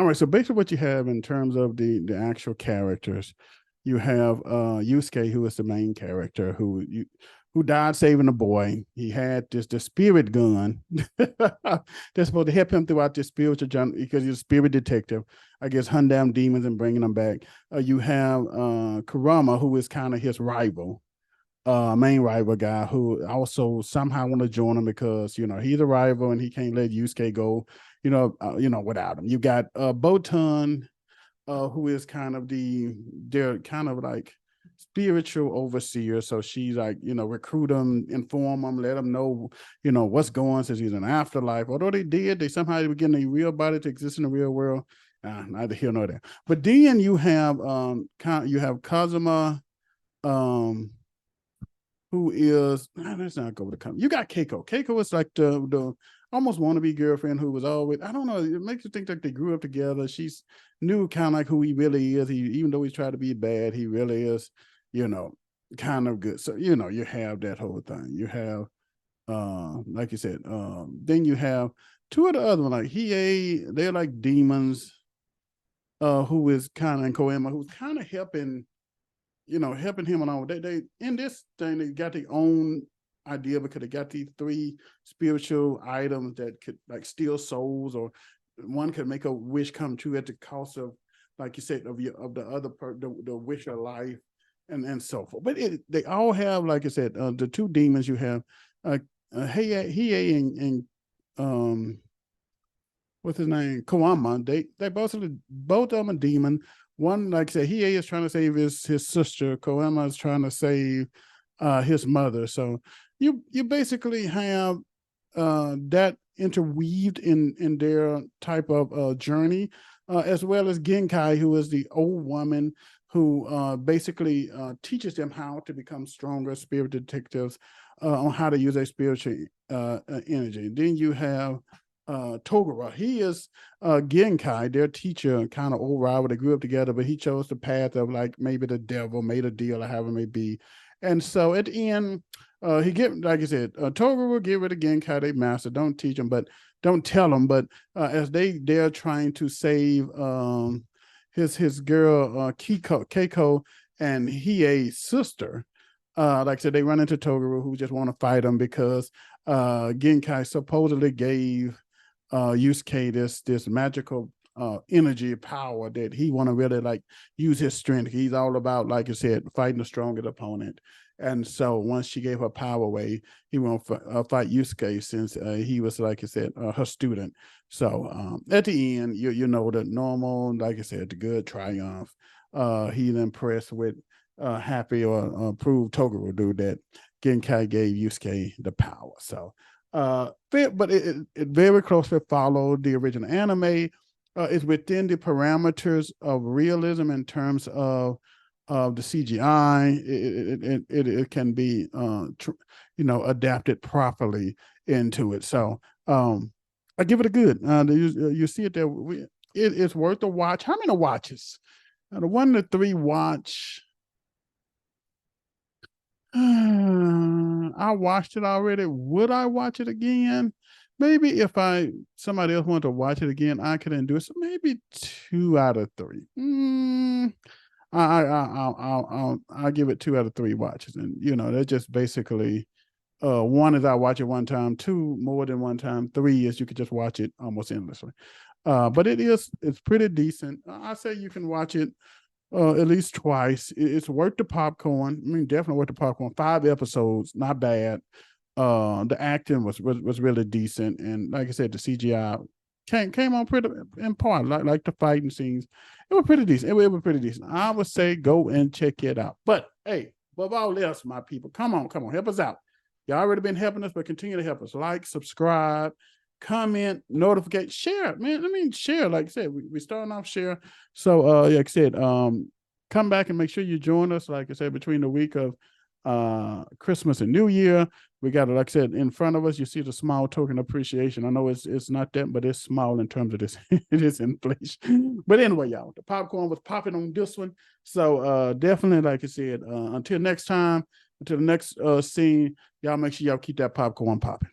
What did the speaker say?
All right, so basically what you have in terms of the actual characters, you have Yusuke, who is the main character, who died saving a boy. He had the spirit gun that's supposed to help him throughout this spiritual journey because he's a spirit detective. I guess hunt down demons and bringing them back. You have Kurama, who is kind of his rival, main rival guy, who also somehow want to join him because he's a rival and he can't let Yusuke go. Without him. You got Botan, who is kind of they're kind of like spiritual overseer. So she's like, recruit him, inform him, let him know, what's going since he's in afterlife. Although they somehow begin a real body to exist in the real world. Neither here nor there. But then you have Kazuma, who is let's not go with the company. You got Keiko. Keiko is like the almost wannabe girlfriend who was always, I don't know, it makes you think that they grew up together. She's knew kind of like who he really is. Even though he's trying to be bad, he really is, kind of good. So, you have that whole thing. You have, like you said, then you have two of the other one, like they're like demons, who is kind of in Koema, who's kind of helping him along. They in this thing, they got their own idea because they got these three spiritual items that could like steal souls, or one could make a wish come true at the cost of, like you said, of the other the wish of life and so forth. But they all have, like I said, the two demons you have, Hiei and what's his name, Koama. They both of them a demon. One, like I said, Hiei is trying to save his sister. Koama is trying to save his mother. So you basically have that interweaved in their type of journey, as well as Genkai, who is the old woman who basically teaches them how to become stronger spirit detectives, on how to use their spiritual energy. Then you have Togura. He is Genkai, their teacher, kind of old rival. They grew up together, but he chose the path of like maybe the devil, made a deal or however it may be. And so at the end, he like I said, Togura will get rid of Genkai, they master. Don't teach him, but don't tell him. But as they're trying to save his girl Keiko and Hiei's sister, like I said, they run into Toguro, who just want to fight him because Genkai supposedly gave Yusuke this magical energy power that he want to really like use his strength. He's all about, like I said, fighting the strongest opponent. And so once she gave her power away, he won't fight Yusuke since he was, like I said, her student. So at the end, you know the normal, like I said, the good triumph. He's impressed with happy or proved Toguro do that Genkai gave Yusuke the power. So but it very closely followed the original anime. It's within the parameters of realism in terms of the CGI. It can be adapted properly into it. So I give it a good. You see it there. It's worth a watch. How many watches? The 1 to 3 watch. I watched it already. Would I watch it again? Maybe if somebody else wanted to watch it again, I couldn't do it. So maybe 2 out of 3. I'll give it 2 out of 3 watches, and they're just basically 1 is I watch it one time, 2 more than one time, 3 is you could just watch it almost endlessly. But it's pretty decent. I say you can watch it at least twice. It's worth the popcorn. I mean, definitely worth the popcorn. 5 episodes, not bad. The acting was really decent, and like I said, the CGI came on pretty in part, like the fighting scenes. It was pretty decent. It was pretty decent. I would say go and check it out. But hey, above all else, my people, come on, help us out. You already been helping us, but continue to help us. Like, subscribe, comment, notificate, share, man. I mean, share. Like I said, we starting off share. So like I said, come back and make sure you join us. Like I said, between the week of Christmas and New Year, we got it, like I said, in front of us. You see the small token appreciation. I know it's not that, but it's small in terms of this this inflation. But anyway, y'all, the popcorn was popping on this one. So definitely, like I said, until next time, until the next scene, y'all make sure y'all keep that popcorn popping.